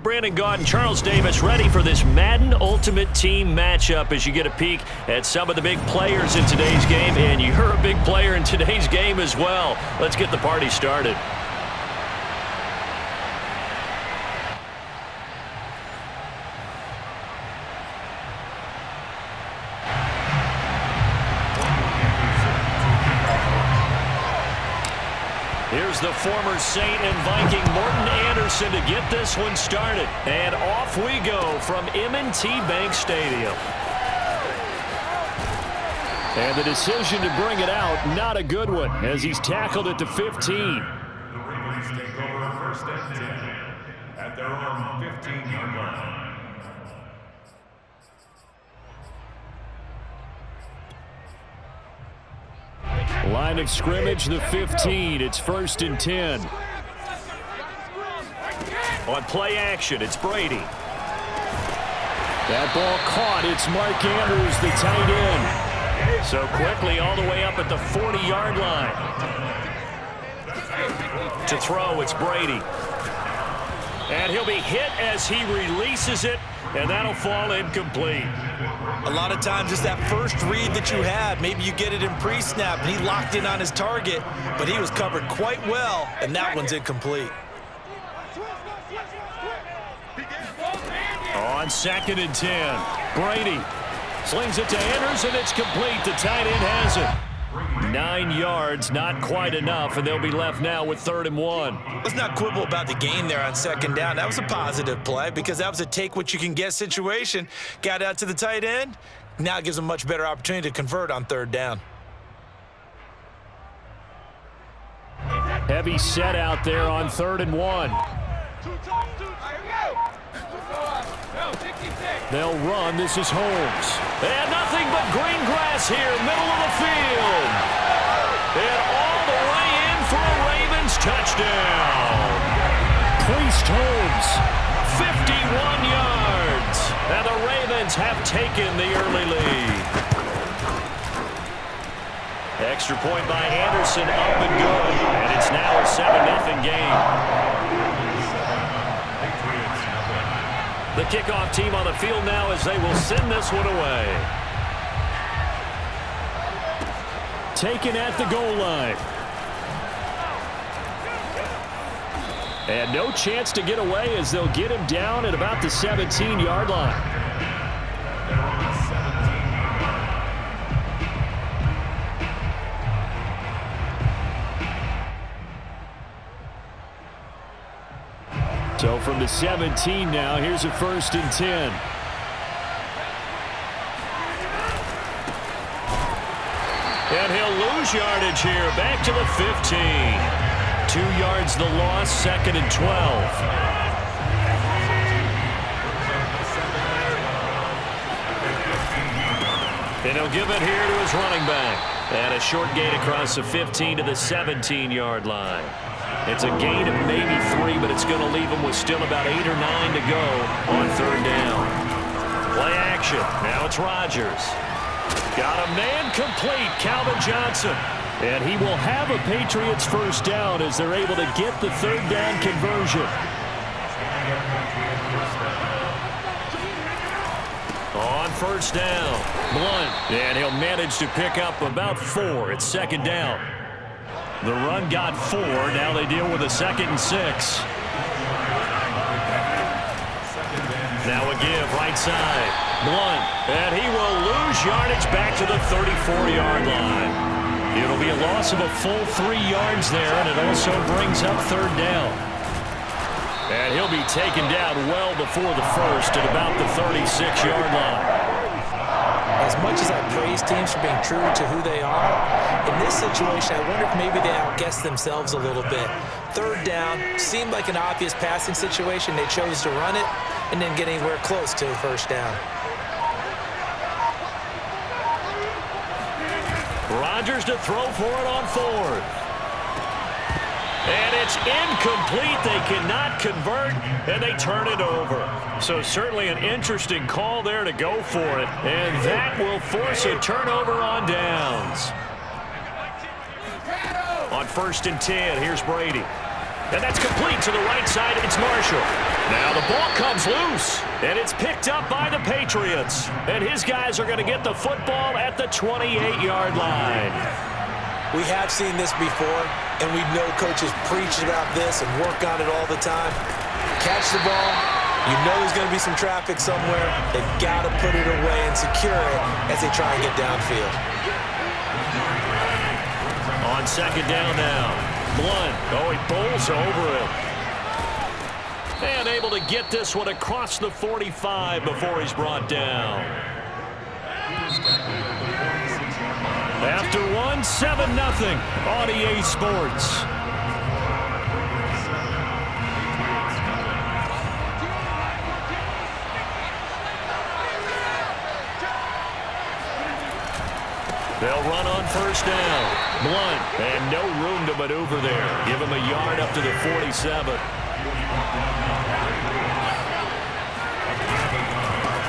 Brandon Gaud and Charles Davis ready for this Madden Ultimate Team matchup as you get a peek at some of the big players in today's game, and you're a big player in today's game as well. Let's get the party started. Here's the former Saint and Viking Morton Anderson to get this one started. And off we go from M&T Bank Stadium. And the decision to bring it out, not a good one, as he's tackled at the 15. The Ravens take over first and 10 at their own 15-yard line. Line of scrimmage, the 15. It's first and 10. On play action, it's Brady. That ball caught. It's Mark Andrews, the tight end. So quickly all the way up at the 40-yard line. To throw, it's Brady. And he'll be hit as he releases it, and that'll fall incomplete. A lot of times it's that first read that you have. Maybe you get it in pre-snap, and he locked in on his target, but he was covered quite well, and that one's incomplete. On second and 10, Brady slings it to Andrews, and it's complete. The tight end has it. 9 yards, not quite enough, and they'll be left now with 3rd and 1. Let's not quibble about the gain there on second down. That was a positive play because that was a take-what-you-can-get situation. Got out to the tight end. Now it gives them a much better opportunity to convert on 3rd down. Heavy set out there on 3rd and 1. They'll run. This is Holmes. And nothing but green grass here, middle of the field. And all the way in for a Ravens touchdown. Priest Holmes, 51 yards. And the Ravens have taken the early lead. Extra point by Anderson, up and good. And it's now a 7-0 game. The kickoff team on the field now as they will send this one away. Taken at the goal line. And no chance to get away as they'll get him down at about the 17-yard line. So from the 17 now, here's a 1st and 10. And he'll lose yardage here, back to the 15. 2 yards the loss, 2nd and 12. And he'll give it here to his running back. And a short gain across the 15 to the 17-yard line. It's a gain of maybe 3, but it's going to leave them with still about 8 or 9 to go on 3rd down. Play action. Now it's Rodgers. Got a man complete, Calvin Johnson. And he will have a Patriots first down as they're able to get the 3rd down conversion. On 1st down, Blunt. And he'll manage to pick up about 4. It's 2nd down. The run got 4. Now they deal with a 2nd and 6. Now a give, right side. Blunt. And he will lose yardage back to the 34-yard line. It'll be a loss of a full 3 yards there, and it also brings up 3rd down. And he'll be taken down well before the 1st at about the 36-yard line. As much as I praise teams for being true to who they are, in this situation, I wonder if maybe they outguessed themselves a little bit. 3rd down seemed like an obvious passing situation. They chose to run it and didn't get anywhere close to a 1st down. Rodgers to throw for it on 4th. And it's incomplete. They cannot convert, and they turn it over. So certainly an interesting call there to go for it, and that will force a turnover on downs. On 1st and 10, here's Brady. And that's complete to the right side. It's Marshall. Now the ball comes loose, and it's picked up by the Patriots. And his guys are going to get the football at the 28-yard line. We have seen this before, and we know coaches preach about this and work on it all the time. Catch the ball. You know there's going to be some traffic somewhere. They've got to put it away and secure it as they try and get downfield. On second down now. Blunt. Oh, he bowls over it. And able to get this one across the 45 before he's brought down. After 7-0 on EA Sports. They'll run on first down. Blunt, and no room to maneuver there. Give him a yard up to the 47.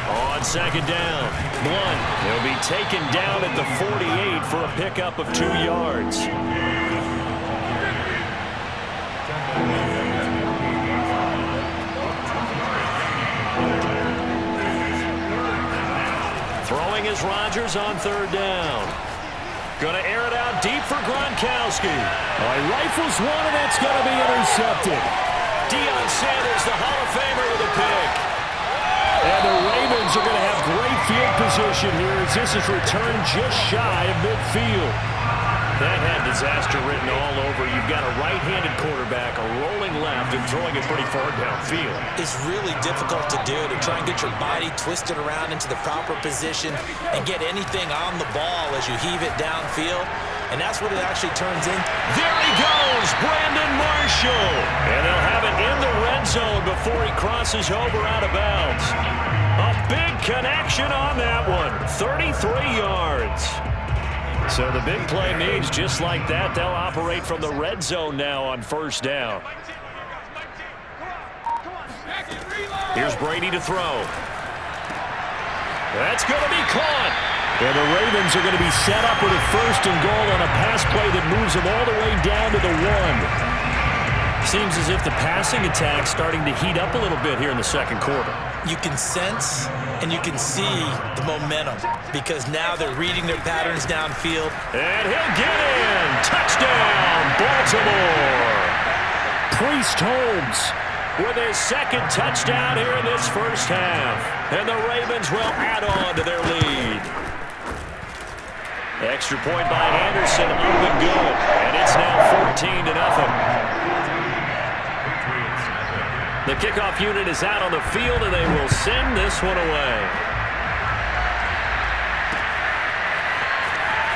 On second down, Blunt. He'll be taken down at the 48 for a pickup of 2 yards. Throwing is Rodgers on third down. Going to air it out deep for Gronkowski. He rifles one, and that's going to be intercepted. Deion Sanders, the Hall of Famer, with a pick. And the Ravens are going to have great field position here as this is returned just shy of midfield. That had disaster written all over. You've got a right-handed quarterback, a rolling left, and throwing it pretty far downfield. It's really difficult to do, to try and get your body twisted around into the proper position and get anything on the ball as you heave it downfield. And that's what it actually turns in. There he goes, Brandon Marshall. And they'll have it in the red zone before he crosses over out of bounds. A big connection on that one, 33 yards. So the big play means just like that, they'll operate from the red zone now on first down. Here's Brady to throw. That's going to be caught. And the Ravens are going to be set up with a first and goal on a pass play that moves them all the way down to the 1. Seems as if the passing attack's starting to heat up a little bit here in the second quarter. You can sense and you can see the momentum because now they're reading their patterns downfield. And he'll get in. Touchdown, Baltimore. Priest Holmes with his second touchdown here in this first half. And the Ravens will add on to their lead. Extra point by Anderson, up and good. And it's now 14-0. The kickoff unit is out on the field, and they will send this one away.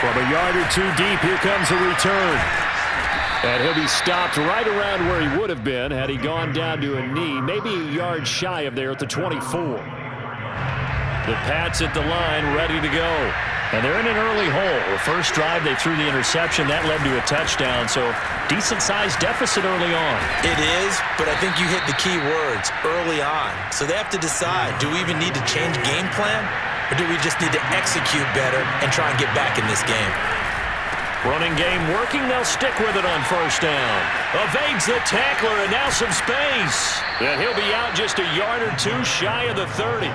From a yard or 2 deep, here comes a return. And he'll be stopped right around where he would have been had he gone down to a knee, maybe a yard shy of there at the 24. The Pats at the line, ready to go. And they're in an early hole. The first drive, they threw the interception. That led to a touchdown, so decent-sized deficit early on. It is, but I think you hit the key words, early on. So they have to decide, do we even need to change game plan, or do we just need to execute better and try and get back in this game? Running game working, they'll stick with it on first down. Evades the tackler, and now some space. And he'll be out just a yard or 2 shy of the 30.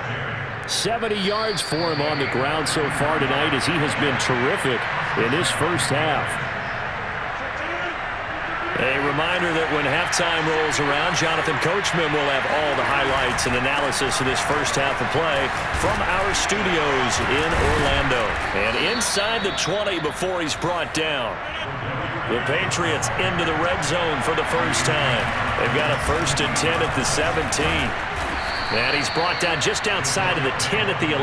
70 yards for him on the ground so far tonight as he has been terrific in this first half. A reminder that when halftime rolls around, Jonathan Coachman will have all the highlights and analysis of this first half of play from our studios in Orlando. And inside the 20 before he's brought down. The Patriots into the red zone for the first time. They've got a 1st and 10 at the 17. And he's brought down just outside of the 10 at the 11.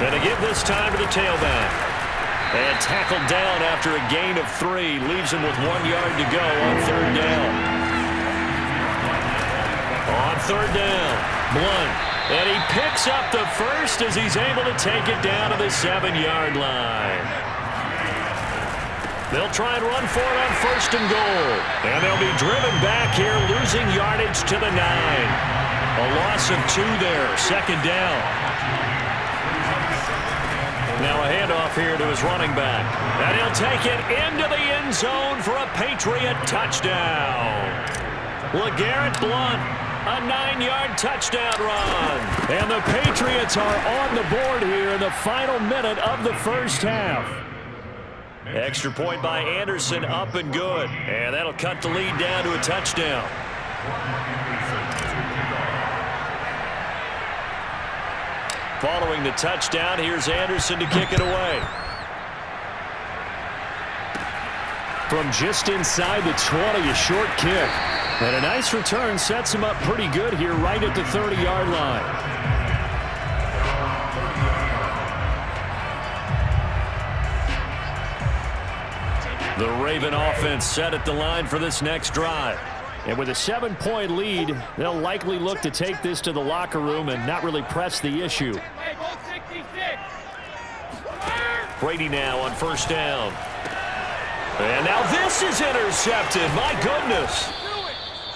And to give this time to the tailback. And tackled down after a gain of 3. Leaves him with 1 yard to go on third down. On third down, Blunt. And he picks up the first as he's able to take it down to the 7-yard line. They'll try and run for it on first and goal. And they'll be driven back here, losing yardage to the 9. A loss of 2 there, second down. Now a handoff here to his running back. And he'll take it into the end zone for a Patriot touchdown. LeGarrette Blount, a 9-yard touchdown run. And the Patriots are on the board here in the final minute of the first half. Extra point by Anderson, up and good. And that'll cut the lead down to a touchdown. Following the touchdown, here's Anderson to kick it away. From just inside the 20, a short kick. And a nice return sets him up pretty good here right at the 30-yard line. The Raven offense set at the line for this next drive. And with a 7-point lead, they'll likely look to take this to the locker room and not really press the issue. Brady now on first down. And now this is intercepted. My goodness.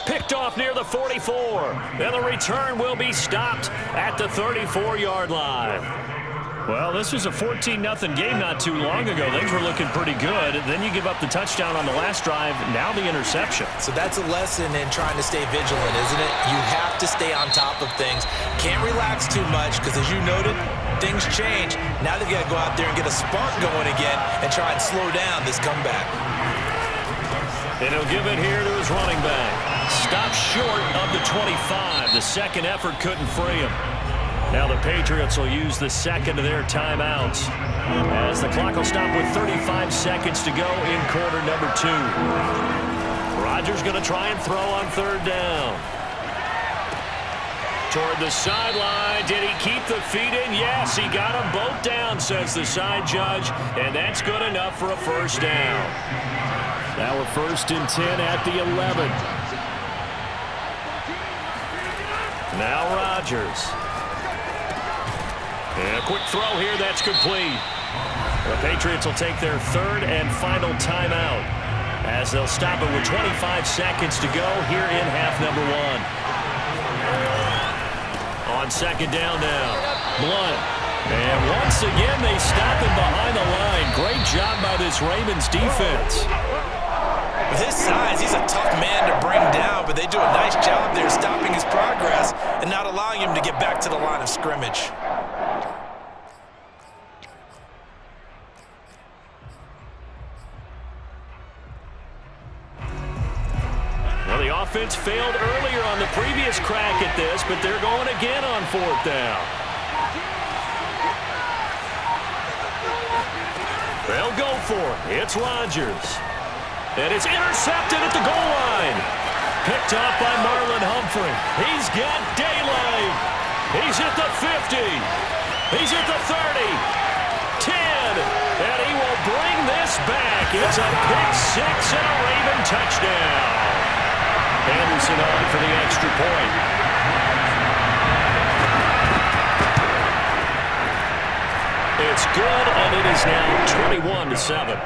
Picked off near the 44. And the return will be stopped at the 34-yard line. Well, this was a 14-0 game not too long ago. Things were looking pretty good. Then you give up the touchdown on the last drive. Now the interception. So that's a lesson in trying to stay vigilant, isn't it? You have to stay on top of things. Can't relax too much because, as you noted, things change. Now they've got to go out there and get a spark going again and try and slow down this comeback. And he'll give it here to his running back. Stopped short of the 25. The second effort couldn't free him. Now the Patriots will use the second of their timeouts as the clock will stop with 35 seconds to go in quarter number 2. Rodgers going to try and throw on third down. Toward the sideline. Did he keep the feet in? Yes, he got them both down, says the side judge, and that's good enough for a first down. Now a 1st and 10 at the 11. Now Rodgers. And a quick throw here, that's complete. The Patriots will take their third and final timeout as they'll stop it with 25 seconds to go here in half number 1. On second down now, Blount. And once again, they stop him behind the line. Great job by this Ravens defense. With his size, he's a tough man to bring down, but they do a nice job there stopping his progress and not allowing him to get back to the line of scrimmage. Well, the offense failed earlier on the previous crack at this, but they're going again on fourth down. They'll go for it. It's Rodgers. And it's intercepted at the goal line. Picked off by Marlon Humphrey. He's got daylight. He's at the 50. He's at the 30. 10. And he will bring this back. It's a pick six and a Raven touchdown. Anderson on for the extra point. It's good, and it is now 21-7.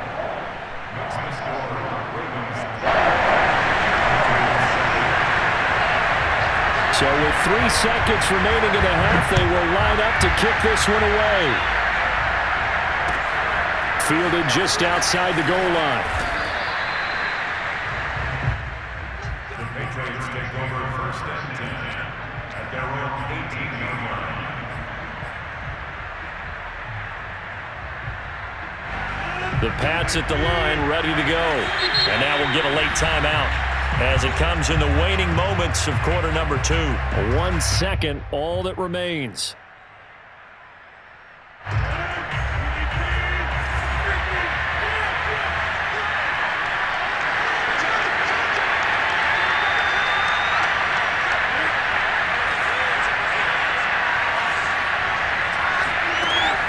So with 3 seconds remaining in the half, they will line up to kick this one away. Fielded just outside the goal line. The Patriots take over 1st and 10 at their own 18-yard line. The Pats at the line, ready to go. And now we'll get a late timeout as it comes in the waning moments of quarter number 2. 1 second, all that remains.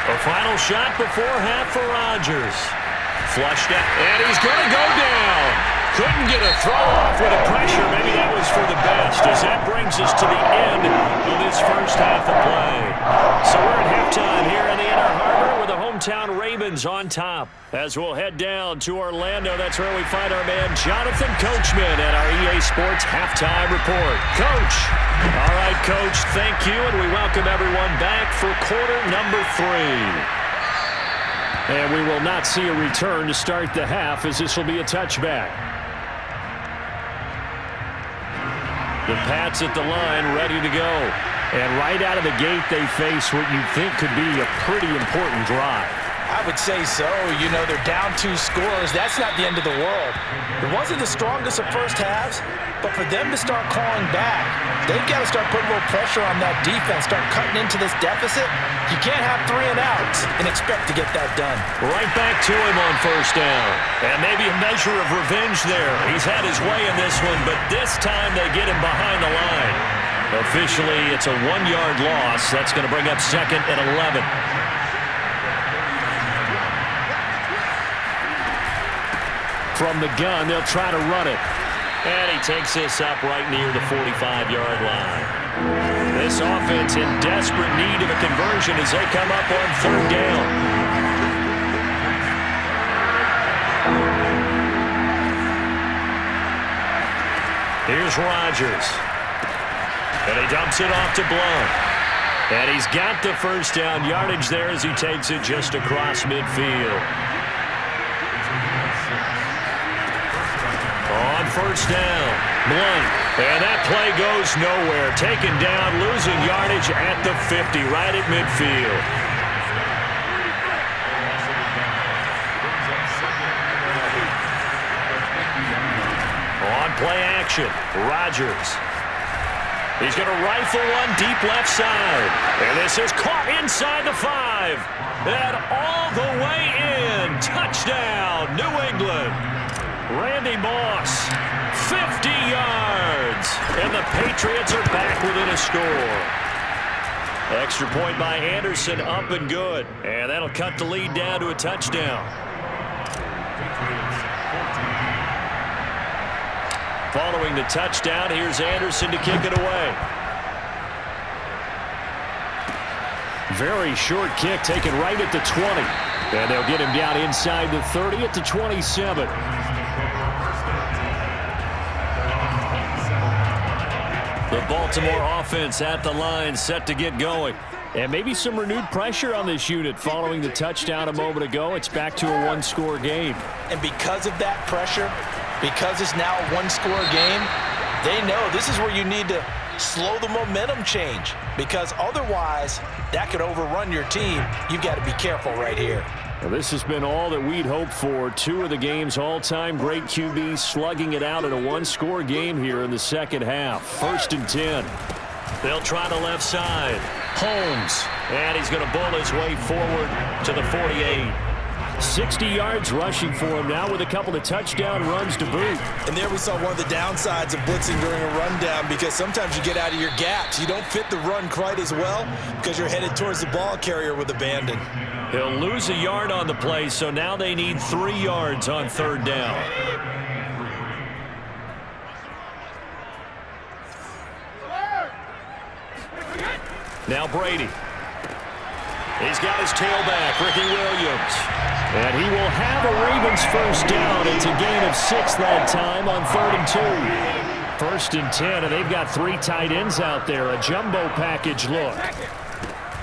A final shot before half for Rodgers. Flushed out, and he's going to go down. Couldn't get a throw off with a pressure. Maybe that was for the best, as that brings us to the end of this first half of play. So we're at halftime here in the Inner Harbor with the hometown Ravens on top. As we'll head down to Orlando, that's where we find our man Jonathan Coachman at our EA Sports Halftime Report. Coach. All right, Coach. Coach, thank you, and we welcome everyone back for quarter number 3. And we will not see a return to start the half, as this will be a touchback. The Pats at the line, ready to go. And right out of the gate, they face what you think could be a pretty important drive. I would say so. You know, they're down 2 scores. That's not the end of the world. It wasn't the strongest of first halves, but for them to start clawing back, they've got to start putting a little pressure on that defense, start cutting into this deficit. You can't have 3 and outs and expect to get that done. Right back to him on first down. And maybe a measure of revenge there. He's had his way in this one, but this time they get him behind the line. Officially, it's a 1-yard loss. That's going to bring up 2nd and 11. From the gun, they'll try to run it. And he takes this up right near the 45-yard line. This offense in desperate need of a conversion as they come up on 3rd down. Here's Rodgers. And he dumps it off to Blount. And he's got the first down yardage there as he takes it just across midfield. On first down, Blount. And that play goes nowhere. Taken down, losing yardage at the 50, right at midfield. On play action, Rodgers. He's going to rifle one deep left side. And this is caught inside the 5. And all the way in. Touchdown, New England. Randy Moss, 50 yards. And the Patriots are back within a score. Extra point by Anderson, up and good. And that'll cut the lead down to a touchdown. Following the touchdown, here's Anderson to kick it away. Very short kick taken right at the 20. And they'll get him down inside the 30 at the 27. The Baltimore offense at the line, set to get going. And maybe some renewed pressure on this unit following the touchdown a moment ago. It's back to a 1-score game. And because of that pressure, because it's now a 1-score game, they know this is where you need to slow the momentum change, because otherwise that could overrun your team. You've got to be careful right here. Well, this has been all that we'd hoped for. 2 of the game's all-time great QBs slugging it out in a 1-score game here in the second half. 1st and 10. They'll try the left side. Holmes. And he's going to bull his way forward to the 48. 60 yards rushing for him now with a couple of touchdown runs to boot. And there we saw one of the downsides of blitzing during a rundown, because sometimes you get out of your gaps. You don't fit the run quite as well because you're headed towards the ball carrier with abandon. He'll lose a yard on the play, so now they need 3 yards on 3rd down. Now Brady. He's got his tailback, Ricky Williams. And he will have a Ravens first down. It's a gain of 6 that time on 3rd and 2. 1st and 10, and they've got 3 tight ends out there. A jumbo package look.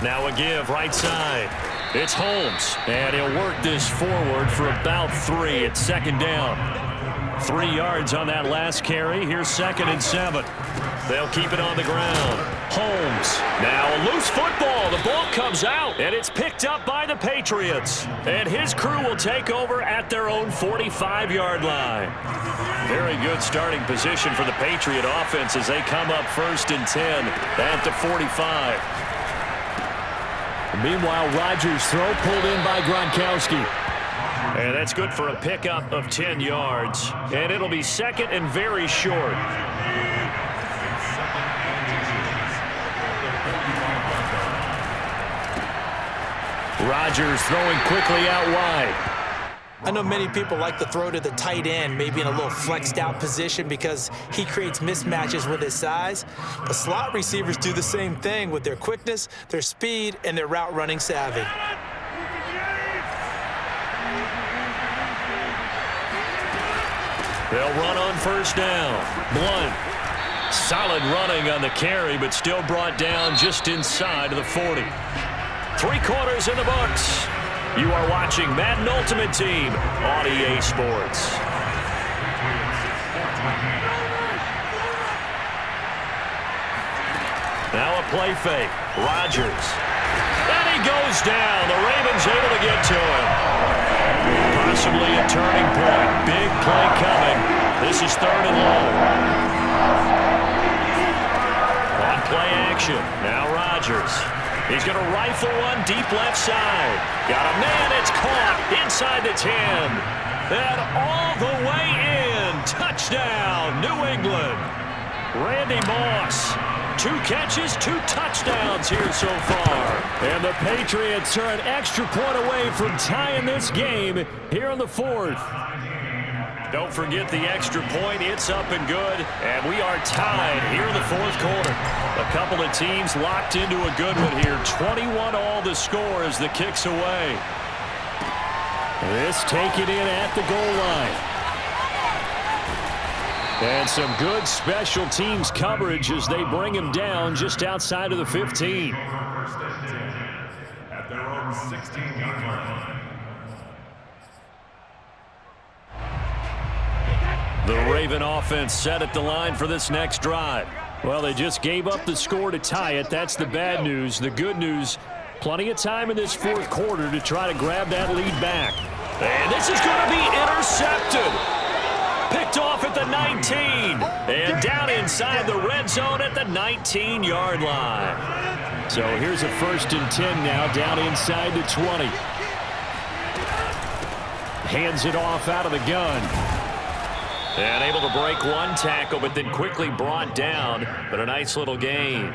Now a give right side. It's Holmes, and he'll work this forward for about 3 at 2nd down. 3 yards on that last carry. Here's 2nd and 7. They'll keep it on the ground. Holmes. Now a loose football. The ball comes out, and it's picked up by the Patriots. And his crew will take over at their own 45-yard line. Very good starting position for the Patriot offense as they come up 1st and 10 at the 45. Meanwhile, Rodgers' throw pulled in by Gronkowski. And that's good for a pickup of 10 yards. And it'll be 2nd and very short. Rodgers throwing quickly out wide. I know many people like to throw to the tight end, maybe in a little flexed out position because he creates mismatches with his size. But slot receivers do the same thing with their quickness, their speed, and their route running savvy. They'll run on 1st down. Blount. Solid running on the carry, but still brought down just inside of the 40. 3 quarters in the books. You are watching Madden Ultimate Team on EA Sports. Now a play fake. Rodgers. And he goes down. The Ravens able to get to him. Possibly a turning point. Big play coming. This is 3rd and long. On play action. Now Rodgers. He's going to rifle one deep left side. Got a man. It's caught inside the 10. And all the way in. Touchdown, New England. Randy Moss. 2 catches, 2 touchdowns here so far. And the Patriots are an extra point away from tying this game here in the 4th. Don't forget the extra point. It's up and good. And we are tied here in the 4th quarter. A couple of teams locked into a good one here. 21-all the score as the kick's away. This taken in at the goal line. And some good special teams coverage as they bring him down just outside of the 15. First and 10 at their own 16-yard line. The Raven offense set at the line for this next drive. Well, they just gave up the score to tie it. That's the bad news. The good news, plenty of time in this 4th quarter to try to grab that lead back. And this is going to be intercepted. Picked off at the 19. And down inside the red zone at the 19-yard line. So here's a 1st and 10 now down inside the 20. Hands it off out of the gun. And able to break one tackle, but then quickly brought down. But a nice little gain.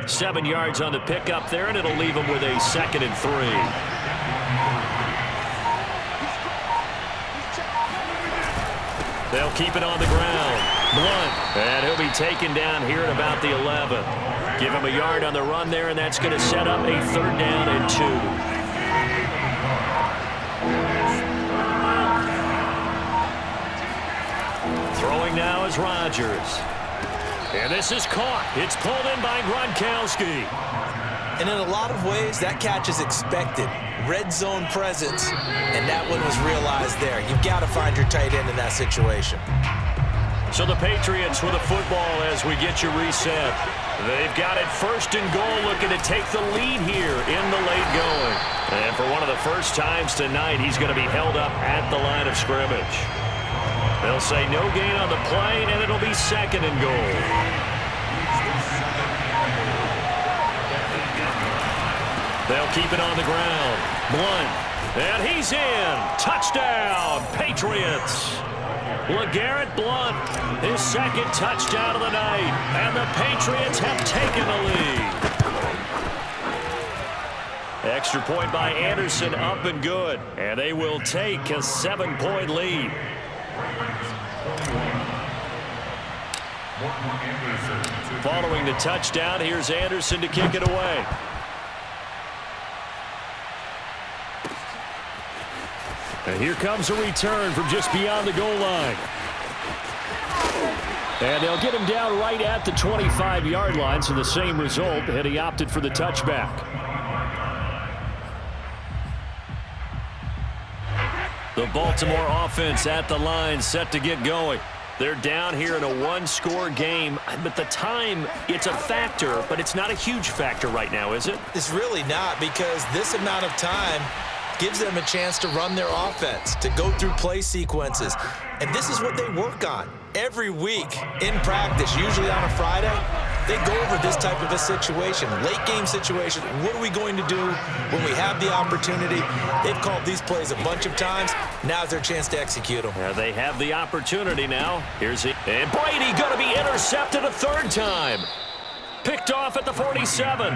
7 yards on the pickup there, and it'll leave him with a 2nd and 3. They'll keep it on the ground. Blunt. And he'll be taken down here at about the 11. Give him a yard on the run there, and that's going to set up a 3rd down and 2. Throwing now is Rodgers. And this is caught. It's pulled in by Gronkowski. And in a lot of ways, that catch is expected. Red zone presence, and that one was realized there. You've got to find your tight end in that situation. So the Patriots with a football as we get you reset. They've got it 1st and goal, looking to take the lead here in the late going. And for one of the first times tonight, he's going to be held up at the line of scrimmage. They'll say no gain on the play, and it'll be 2nd and goal. They'll keep it on the ground. Blunt. And he's in. Touchdown, Patriots. LeGarrette Blunt, his 2nd touchdown of the night. And the Patriots have taken the lead. Extra point by Anderson, up and good. And they will take a 7-point lead. Following the touchdown, here's Anderson to kick it away. And here comes a return from just beyond the goal line. And they'll get him down right at the 25-yard line, so the same result, and he opted for the touchback. The Baltimore offense at the line, set to get going. They're down here in a 1-score game, but the time, it's a factor, but it's not a huge factor right now, is it? It's really not, because this amount of time gives them a chance to run their offense, to go through play sequences. And this is what they work on every week in practice, usually on a Friday. They go over this type of a situation, late game situation. What are we going to do when we have the opportunity? They've called these plays a bunch of times. Now's their chance to execute them. They have the opportunity now. Here's it. And Brady going to be intercepted a 3rd time. Picked off at the 47.